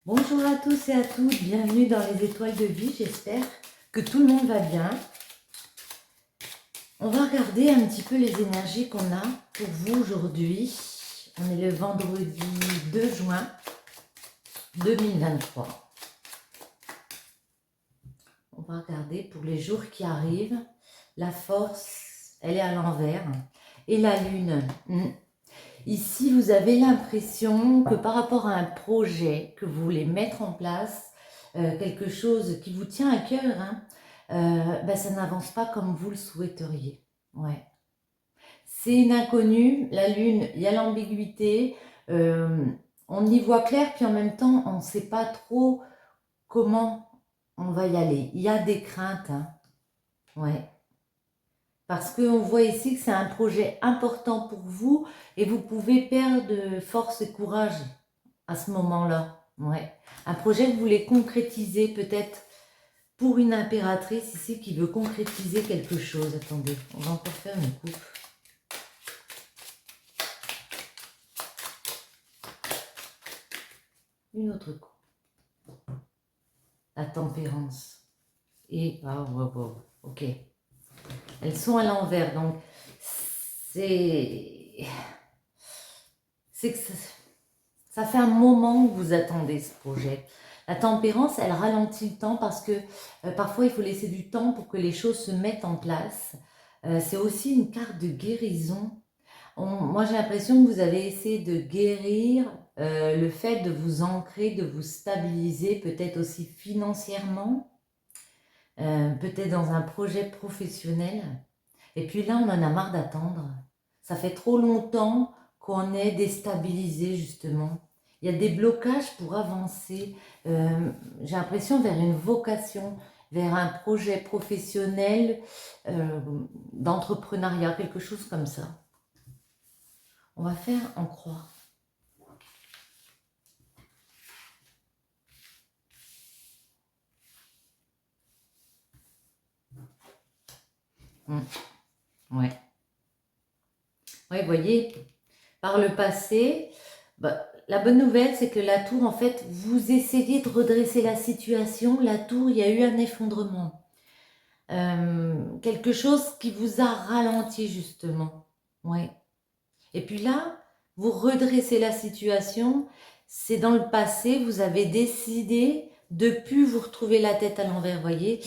Bonjour à tous et à toutes, bienvenue dans les étoiles de vie, j'espère que tout le monde va bien. On va regarder un petit peu les énergies qu'on a pour vous aujourd'hui. On est le vendredi 2 juin 2023. On va regarder pour les jours qui arrivent. La force, elle est à l'envers. Et la lune. Ici, vous avez l'impression que par rapport à un projet que vous voulez mettre en place, quelque chose qui vous tient à cœur, ça n'avance pas comme vous le souhaiteriez. Ouais. C'est une inconnue, la lune, il y a l'ambiguïté, on y voit clair, puis en même temps, on ne sait pas trop comment on va y aller. Il y a des craintes, ouais. Parce qu'on voit ici que c'est un projet important pour vous et vous pouvez perdre force et courage à ce moment-là. Ouais. Un projet que vous voulez concrétiser peut-être pour une impératrice ici qui veut concrétiser quelque chose. Attendez, on va encore faire une coupe. Une autre coupe. La tempérance. Et, ok. Elles sont à l'envers, donc c'est que ça fait un moment que vous attendez ce projet. La tempérance, elle ralentit le temps parce que parfois il faut laisser du temps pour que les choses se mettent en place. C'est aussi une carte de guérison. Moi j'ai l'impression que vous avez essayé de guérir le fait de vous ancrer, de vous stabiliser, peut-être aussi financièrement, peut-être dans un projet professionnel. Et puis là, on en a marre d'attendre. Ça fait trop longtemps qu'on est déstabilisé, justement. Il y a des blocages pour avancer. J'ai l'impression vers une vocation, vers un projet professionnel, d'entrepreneuriat, quelque chose comme ça. On va faire en croix. Ouais. Ouais, vous voyez, par le passé, la bonne nouvelle, c'est que la tour, en fait, vous essayez de redresser la situation. La tour, il y a eu un effondrement. Quelque chose qui vous a ralenti, justement. Ouais. Et puis là, vous redressez la situation. C'est dans le passé, vous avez décidé de plus vous retrouver la tête à l'envers, voyez,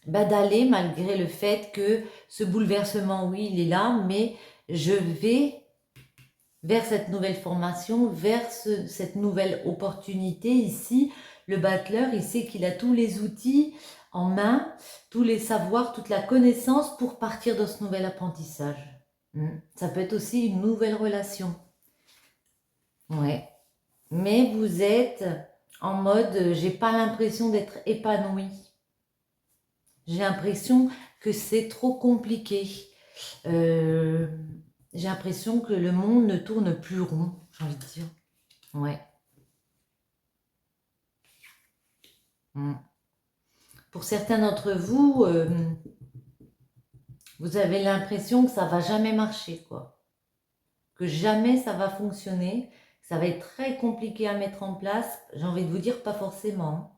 d'aller malgré le fait que ce bouleversement, oui, il est là, mais je vais vers cette nouvelle formation, vers cette nouvelle opportunité. Ici, le battleur, il sait qu'il a tous les outils en main, tous les savoirs, toute la connaissance pour partir dans ce nouvel apprentissage. Ça peut être aussi une nouvelle relation. Ouais. Mais vous êtes en mode, j'ai pas l'impression d'être épanouie. J'ai l'impression que c'est trop compliqué. J'ai l'impression que le monde ne tourne plus rond, j'ai envie de dire. Ouais. Pour certains d'entre vous, vous avez l'impression que ça va jamais marcher, quoi. Que jamais ça va fonctionner, que ça va être très compliqué à mettre en place. J'ai envie de vous dire, pas forcément.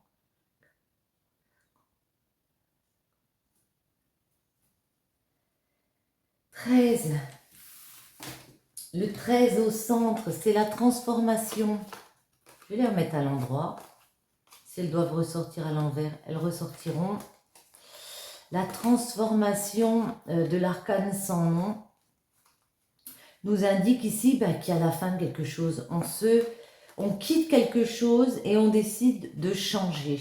13. Le 13 au centre, c'est la transformation. Je vais les remettre à l'endroit. Si elles doivent ressortir à l'envers, elles ressortiront. La transformation de l'arcane sans nom nous indique ici qu'il y a la fin de quelque chose. On quitte quelque chose et on décide de changer.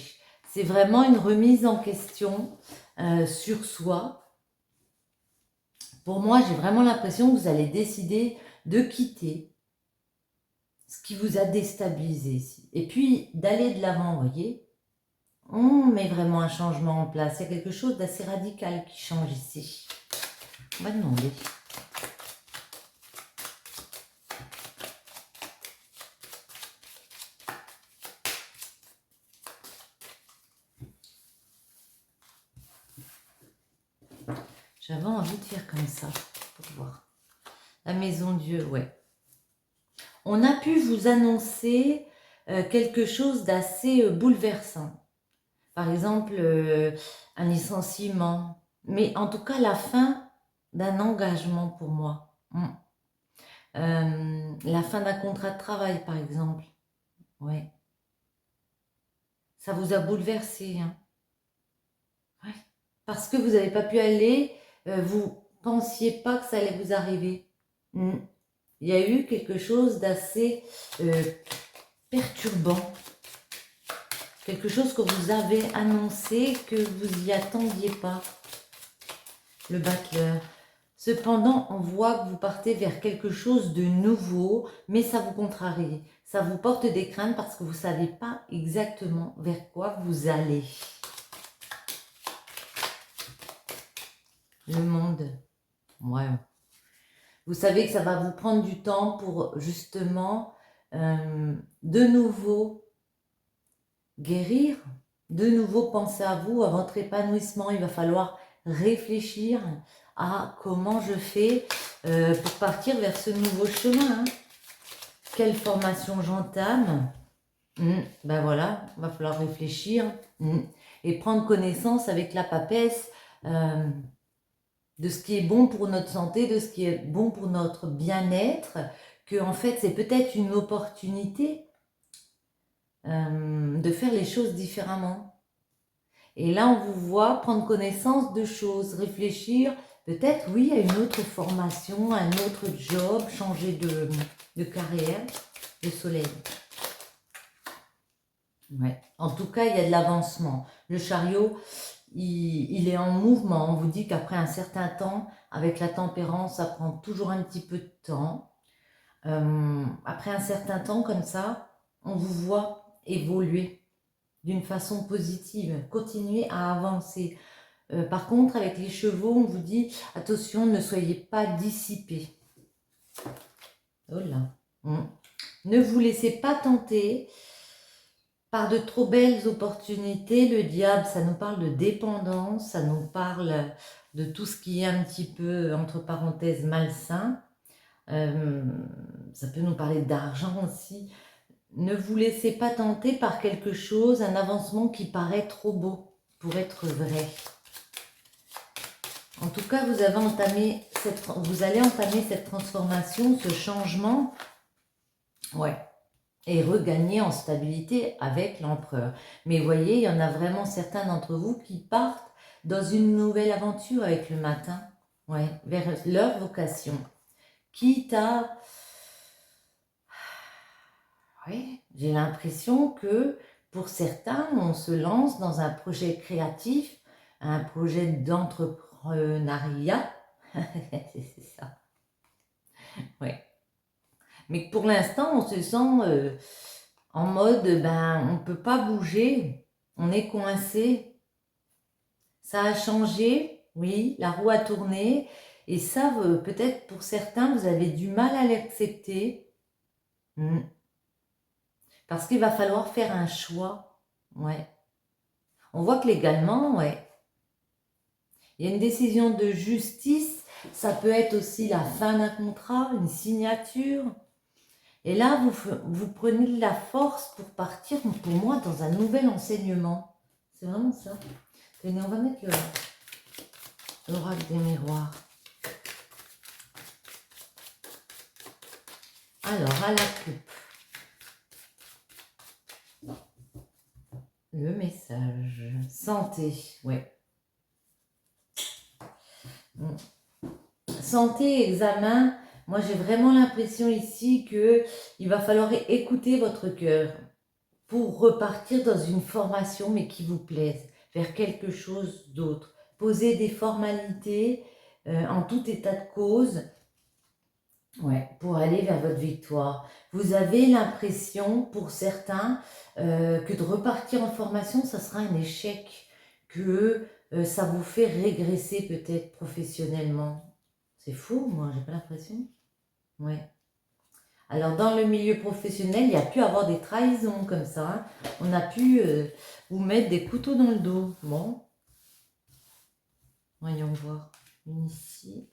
C'est vraiment une remise en question sur soi. Pour moi, j'ai vraiment l'impression que vous allez décider de quitter ce qui vous a déstabilisé ici. Et puis, d'aller de l'avant, vous voyez. On met vraiment un changement en place. Il y a quelque chose d'assez radical qui change ici. On va demander. J'avais envie de faire comme ça, pour voir. La maison Dieu, ouais. On a pu vous annoncer quelque chose d'assez bouleversant. Par exemple, un licenciement. Mais en tout cas, la fin d'un engagement pour moi. La fin d'un contrat de travail, par exemple. Ouais. Ça vous a bouleversé, hein. Ouais. Parce que vous n'avez pas pu aller, vous pensiez pas que ça allait vous arriver. Il y a eu quelque chose d'assez perturbant. Quelque chose que vous avez annoncé, que vous y attendiez pas. Le battleur. Cependant, on voit que vous partez vers quelque chose de nouveau, mais ça vous contrarie. Ça vous porte des craintes parce que vous ne savez pas exactement vers quoi vous allez. Le monde. Ouais. Vous savez que ça va vous prendre du temps pour justement de nouveau guérir, de nouveau penser à vous, à votre épanouissement. Il va falloir réfléchir à comment je fais pour partir vers ce nouveau chemin. Hein. Quelle formation j'entame? Ben voilà, il va falloir réfléchir et prendre connaissance avec la papesse de ce qui est bon pour notre santé, de ce qui est bon pour notre bien-être, que en fait c'est peut-être une opportunité de faire les choses différemment. Et là, on vous voit prendre connaissance de choses, réfléchir, peut-être, oui, à une autre formation, à un autre job, changer de carrière, le soleil. Ouais. En tout cas, il y a de l'avancement. Le chariot, il est en mouvement. On vous dit qu'après un certain temps, avec la tempérance, ça prend toujours un petit peu de temps. Après un certain temps comme ça, on vous voit évoluer d'une façon positive, continuer à avancer. Par contre, avec les chevaux, on vous dit, attention, ne soyez pas dissipés. Oh là. Ne vous laissez pas tenter par de trop belles opportunités. Le diable, ça nous parle de dépendance, ça nous parle de tout ce qui est un petit peu, entre parenthèses, malsain. Ça peut nous parler d'argent aussi. Ne vous laissez pas tenter par quelque chose, un avancement qui paraît trop beau pour être vrai. En tout cas, vous allez entamer cette transformation, ce changement. Ouais. Et regagner en stabilité avec l'empereur. Mais vous voyez, il y en a vraiment certains d'entre vous qui partent dans une nouvelle aventure avec le matin, ouais, vers leur vocation. Quitte à... Ouais, j'ai l'impression que pour certains, on se lance dans un projet créatif, un projet d'entrepreneuriat. C'est ça. Ouais. Mais pour l'instant, on se sent... en mode, ben, on ne peut pas bouger, on est coincé. Ça a changé, oui, la roue a tourné. Et ça, peut-être pour certains, vous avez du mal à l'accepter. Parce qu'il va falloir faire un choix. Ouais. On voit que légalement, ouais. Il y a une décision de justice. Ça peut être aussi la fin d'un contrat, une signature. Et là, vous prenez de la force pour partir, pour moi, dans un nouvel enseignement. C'est vraiment ça. Tenez, on va mettre l'oracle des miroirs. Alors, à la coupe. Le message. Santé, ouais. Santé, examen. Moi, j'ai vraiment l'impression ici qu'il va falloir écouter votre cœur pour repartir dans une formation, mais qui vous plaise, vers quelque chose d'autre. Poser des formalités en tout état de cause, ouais, pour aller vers votre victoire. Vous avez l'impression, pour certains, que de repartir en formation, ça sera un échec, que ça vous fait régresser peut-être professionnellement. C'est fou, moi, j'ai pas l'impression. Ouais. Alors, dans le milieu professionnel, il y a pu avoir des trahisons comme ça. Hein. On a pu vous mettre des couteaux dans le dos. Bon. Voyons voir. Une ici.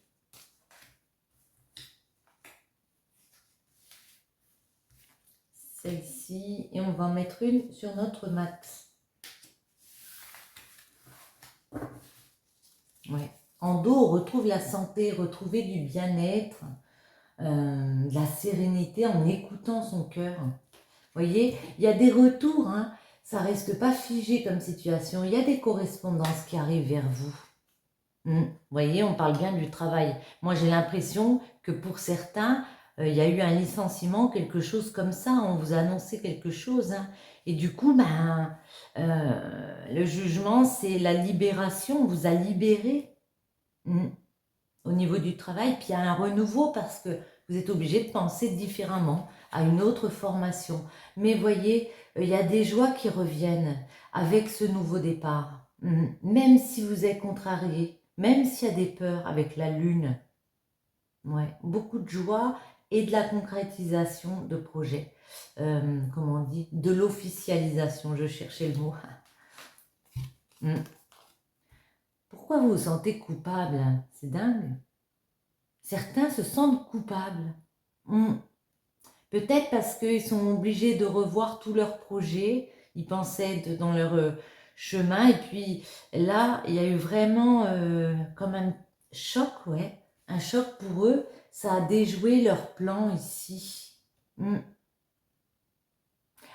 Celle-ci. ici et on va en mettre une sur notre mat. Ouais. En dos, on retrouve la santé, retrouver du bien-être, de la sérénité en écoutant son cœur. Vous voyez, il y a des retours, hein. Ça reste pas figé comme situation. Il y a des correspondances qui arrivent vers vous. Vous voyez, on parle bien du travail. Moi, j'ai l'impression que pour certains, il y a eu un licenciement, quelque chose comme ça. On vous a annoncé quelque chose, hein. Et du coup, ben, le jugement, c'est la libération. On vous a libéré au niveau du travail. Puis il y a un renouveau parce que vous êtes obligé de penser différemment à une autre formation. Mais voyez, il y a des joies qui reviennent avec ce nouveau départ. Même si vous êtes contrarié, même s'il y a des peurs avec la lune. Ouais, beaucoup de joie et de la concrétisation de projets. Comment on dit? De l'officialisation, je cherchais le mot. Pourquoi vous vous sentez coupable? C'est dingue. Certains se sentent coupables. Peut-être parce qu'ils sont obligés de revoir tous leurs projets. Ils pensaient dans leur chemin. Et puis là, il y a eu vraiment comme un choc, ouais. Un choc pour eux. Ça a déjoué leur plan ici.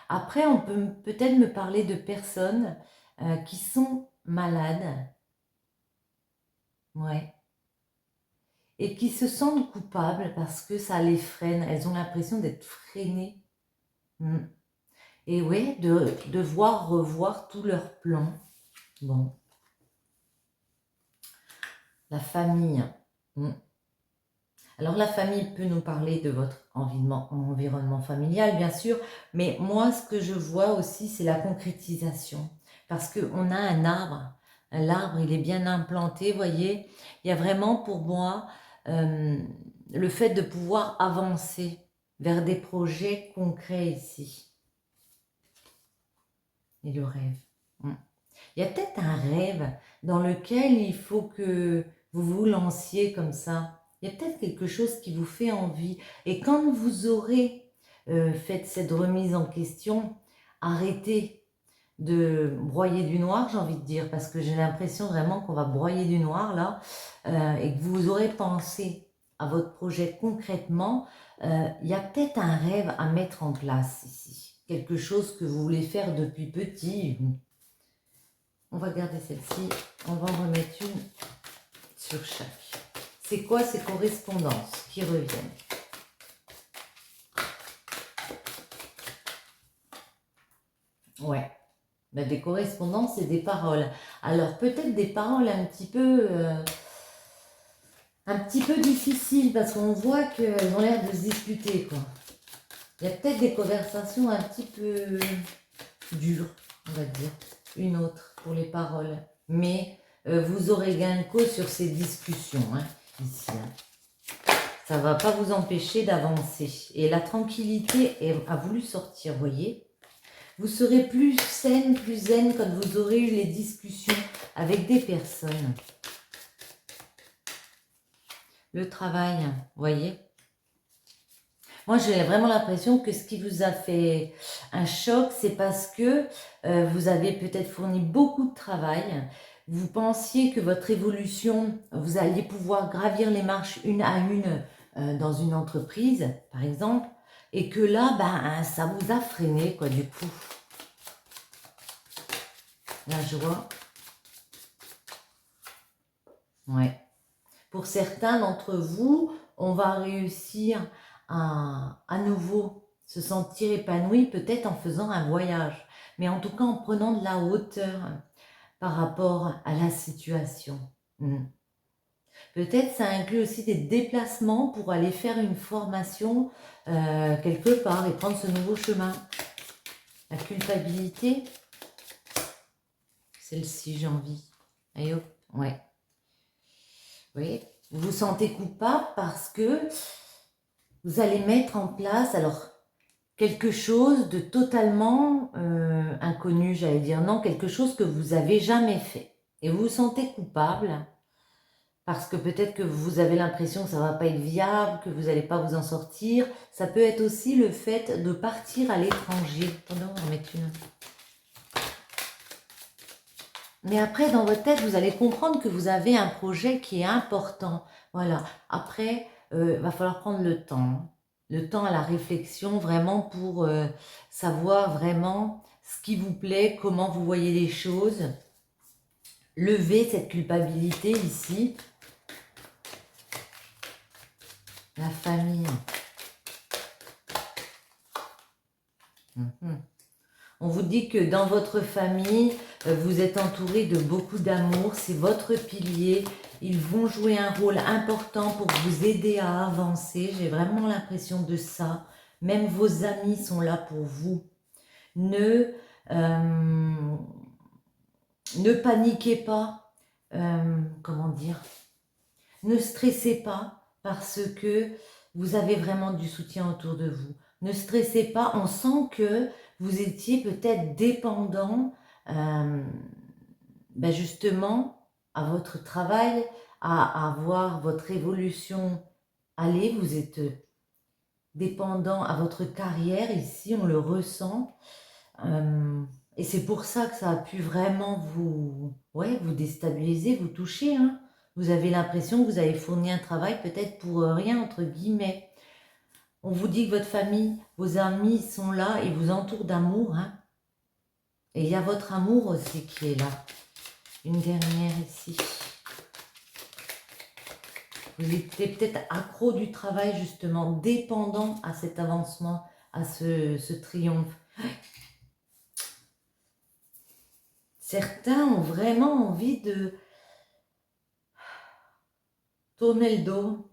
Après, on peut peut-être me parler de personnes qui sont malades. Ouais. Et qui se sentent coupables parce que ça les freine. Elles ont l'impression d'être freinées. Et ouais, de devoir revoir tous leurs plans. Bon. La famille. Alors la famille peut nous parler de votre environnement familial, bien sûr, mais moi, ce que je vois aussi, c'est la concrétisation. Parce qu'on a un arbre. L'arbre, il est bien implanté, voyez. Il y a vraiment pour moi le fait de pouvoir avancer vers des projets concrets ici. Et le rêve. Il y a peut-être un rêve dans lequel il faut que vous vous lanciez comme ça. Il y a peut-être quelque chose qui vous fait envie. Et quand vous aurez fait cette remise en question, arrêtez de broyer du noir, j'ai envie de dire, parce que j'ai l'impression vraiment qu'on va broyer du noir là, et que vous aurez pensé à votre projet concrètement. Il y a peut-être un rêve à mettre en place ici. Quelque chose que vous voulez faire depuis petit. On va garder celle-ci, on va en remettre une sur chaque. C'est quoi ces correspondances qui reviennent? Ouais, ben, des correspondances et des paroles. Alors peut-être des paroles un petit peu difficiles parce qu'on voit qu'elles ont l'air de se disputer, quoi. Il y a peut-être des conversations un petit peu dures, on va dire. Une autre pour les paroles. Mais vous aurez gain de cause sur ces discussions, hein, ici. Ça ne va pas vous empêcher d'avancer. Et la tranquillité a voulu sortir, vous voyez. Vous serez plus saine, plus zen quand vous aurez eu les discussions avec des personnes. Le travail, vous voyez. Moi, j'ai vraiment l'impression que ce qui vous a fait un choc, c'est parce que vous avez peut-être fourni beaucoup de travail. Vous pensiez que votre évolution, vous alliez pouvoir gravir les marches une à une dans une entreprise, par exemple, et que là, ben, ça vous a freiné, quoi, du coup. La joie. Ouais. Pour certains d'entre vous, on va réussir à nouveau se sentir épanoui, peut-être en faisant un voyage, mais en tout cas en prenant de la hauteur par rapport à la situation. Peut-être ça inclut aussi des déplacements pour aller faire une formation quelque part et prendre ce nouveau chemin. La culpabilité, celle-ci j'ai envie. Allez hop, ouais. Oui, vous vous sentez coupable parce que vous allez mettre en place alors quelque chose de totalement inconnu, j'allais dire non, quelque chose que vous avez jamais fait. Et vous vous sentez coupable parce que peut-être que vous avez l'impression que ça ne va pas être viable, que vous n'allez pas vous en sortir. Ça peut être aussi le fait de partir à l'étranger. Attendez, on va en mettre une. Mais après, dans votre tête, vous allez comprendre que vous avez un projet qui est important. Voilà. Après, va falloir prendre le temps. Hein. Le temps à la réflexion, vraiment pour savoir vraiment ce qui vous plaît, comment vous voyez les choses. Lever cette culpabilité ici. La famille. On vous dit que dans votre famille, vous êtes entouré de beaucoup d'amour. C'est votre pilier. Ils vont jouer un rôle important pour vous aider à avancer. J'ai vraiment l'impression de ça. Même vos amis sont là pour vous. Ne paniquez pas. Comment dire? Ne stressez pas parce que vous avez vraiment du soutien autour de vous. Ne stressez pas, on sent que vous étiez peut-être dépendant justement à votre travail, à voir votre évolution aller. Vous êtes dépendant à votre carrière, ici on le ressent. Et c'est pour ça que ça a pu vraiment vous déstabiliser, vous toucher. Hein. Vous avez l'impression que vous avez fourni un travail peut-être pour rien, entre guillemets. On vous dit que votre famille, vos amis sont là et vous entourent d'amour. Hein. Et il y a votre amour aussi qui est là. Une dernière ici. Vous étiez peut-être accro du travail justement, dépendant à cet avancement, à ce triomphe. Certains ont vraiment envie de tourner le dos,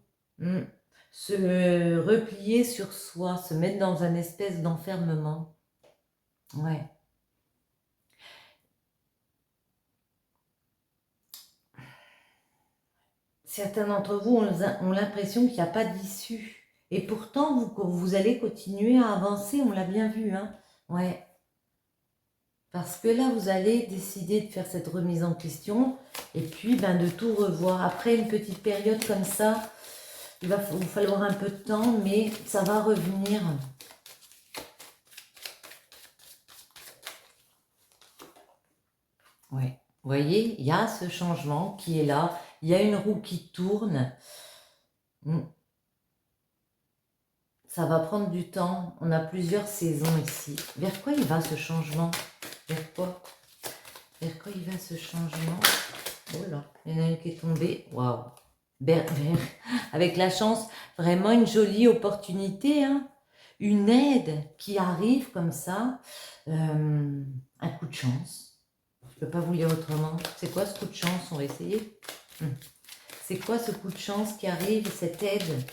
se replier sur soi, se mettre dans un espèce d'enfermement. Ouais. Certains d'entre vous ont l'impression qu'il n'y a pas d'issue. Et pourtant, vous allez continuer à avancer, on l'a bien vu. Hein. Ouais. Parce que là, vous allez décider de faire cette remise en question et puis de tout revoir. Après une petite période comme ça, il va vous falloir un peu de temps, mais ça va revenir. Ouais. Vous voyez, il y a ce changement qui est là. Il y a une roue qui tourne. Ça va prendre du temps. On a plusieurs saisons ici. Vers quoi il va ce changement? Vers quoi? Vers quoi il va ce changement? Oh là, il y en a une qui est tombée. Waouh! Avec la chance, vraiment une jolie opportunité. Hein? Une aide qui arrive comme ça. Un coup de chance. Je ne peux pas vous lire autrement. C'est quoi ce coup de chance? On va essayer. C'est quoi ce coup de chance qui arrive, cette aide?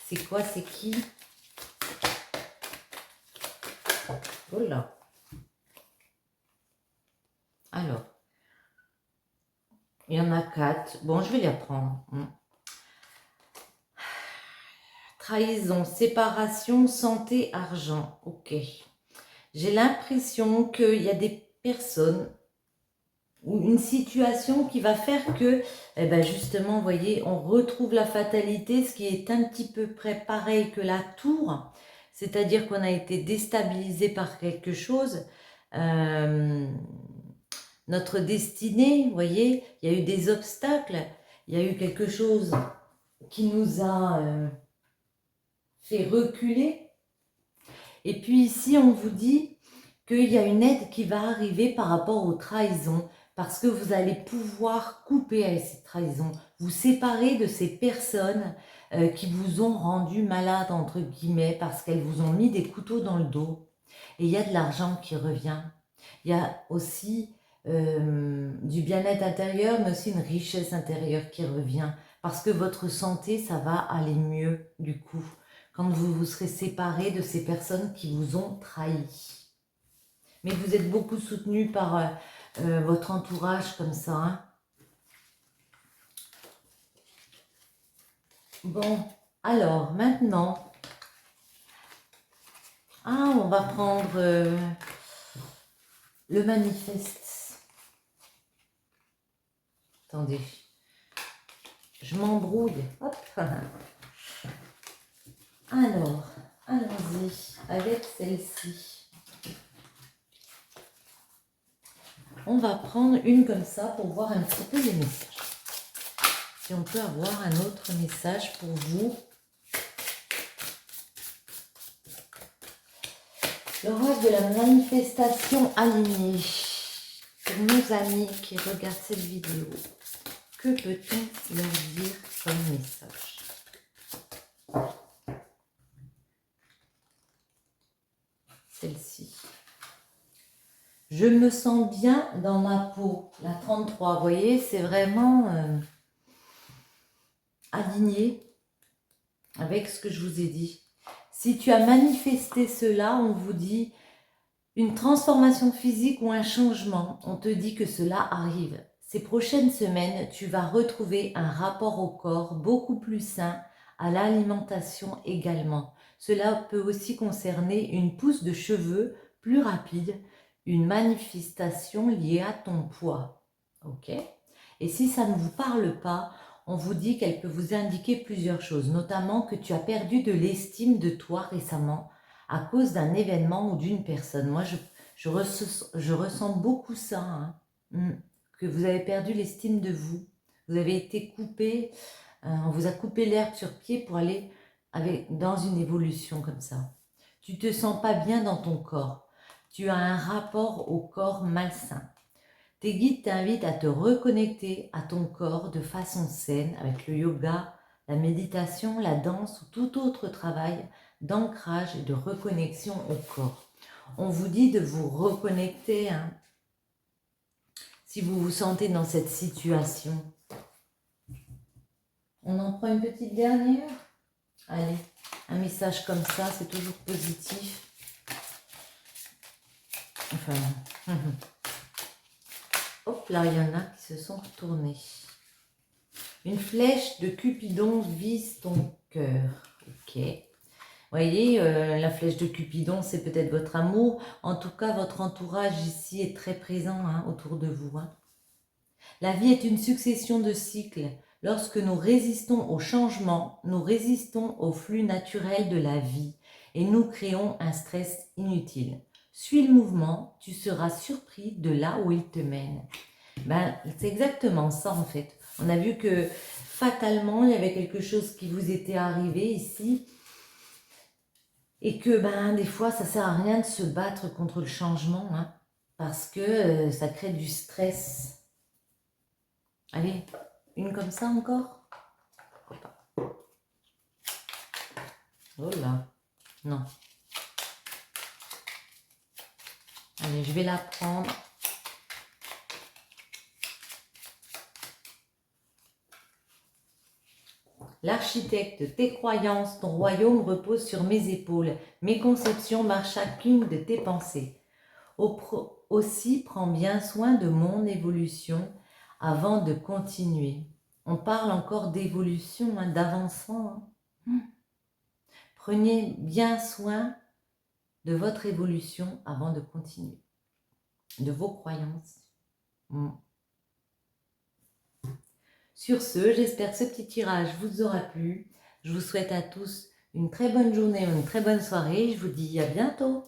C'est quoi? C'est qui? Oh là. Alors. Il y en a 4. Bon, je vais les reprendre. Trahison, séparation, santé, argent. Ok. J'ai l'impression qu'il y a des personnes ou une situation qui va faire que, justement, vous voyez, on retrouve la fatalité, ce qui est un petit peu près pareil que la tour. C'est-à-dire qu'on a été déstabilisé par quelque chose. Notre destinée, vous voyez, il y a eu des obstacles, il y a eu quelque chose qui nous a fait reculer. Et puis ici, on vous dit qu'il y a une aide qui va arriver par rapport aux trahisons, parce que vous allez pouvoir couper avec ces trahisons, vous séparer de ces personnes qui vous ont rendu malade, entre guillemets, parce qu'elles vous ont mis des couteaux dans le dos. Et il y a de l'argent qui revient. Il y a aussi du bien-être intérieur, mais aussi une richesse intérieure qui revient. Parce que votre santé, ça va aller mieux du coup, quand vous vous serez séparé de ces personnes qui vous ont trahi. Mais vous êtes beaucoup soutenu par votre entourage comme ça. Hein. Bon, alors maintenant, on va prendre le manifeste. Attendez. Je m'embrouille. Hop. Alors, allons-y avec celle-ci. On va prendre une comme ça pour voir un petit peu les messages. Si on peut avoir un autre message pour vous. Le roi de la manifestation alignée. Pour nos amis qui regardent cette vidéo, que peut-on leur dire comme message? Celle-ci. Je me sens bien dans ma peau. La 33, vous voyez, c'est vraiment aligné avec ce que je vous ai dit. Si tu as manifesté cela, on vous dit une transformation physique ou un changement. On te dit que cela arrive. Ces prochaines semaines, tu vas retrouver un rapport au corps beaucoup plus sain, à l'alimentation également. Cela peut aussi concerner une pousse de cheveux plus rapide, une manifestation liée à ton poids. Ok? Et si ça ne vous parle pas, on vous dit qu'elle peut vous indiquer plusieurs choses, notamment que tu as perdu de l'estime de toi récemment à cause d'un événement ou d'une personne. Moi, je ressens beaucoup ça, hein, que vous avez perdu l'estime de vous. Vous avez été coupé, on vous a coupé l'herbe sur pied pour aller dans une évolution comme ça. Tu ne te sens pas bien dans ton corps. Tu as un rapport au corps malsain. Tes guides t'invitent à te reconnecter à ton corps de façon saine avec le yoga, la méditation, la danse ou tout autre travail d'ancrage et de reconnexion au corps. On vous dit de vous reconnecter, hein, si vous vous sentez dans cette situation. On en prend une petite dernière? Allez, un message comme ça, c'est toujours positif. Enfin, hop là, il y en a qui se sont retournés. Une flèche de Cupidon vise ton cœur. Ok. Voyez, la flèche de Cupidon, c'est peut-être votre amour. En tout cas, votre entourage ici est très présent, hein, autour de vous. Hein. La vie est une succession de cycles. Lorsque nous résistons au changement, nous résistons au flux naturel de la vie et nous créons un stress inutile. Suis le mouvement, tu seras surpris de là où il te mène. Ben, c'est exactement ça en fait. On a vu que fatalement, il y avait quelque chose qui vous était arrivé ici et que ben, des fois, ça ne sert à rien de se battre contre le changement, hein, parce que ça crée du stress. Allez, une comme ça encore? Oh là, non. Allez, je vais la prendre. L'architecte de tes croyances, ton royaume repose sur mes épaules. Mes conceptions marquent chacune de tes pensées. Aussi, prends bien soin de mon évolution avant de continuer. On parle encore d'évolution, hein, d'avancement. Hein. Prenez bien soin de votre évolution avant de continuer, de vos croyances. Sur ce, j'espère que ce petit tirage vous aura plu. Je vous souhaite à tous une très bonne journée, une très bonne soirée. Je vous dis à bientôt.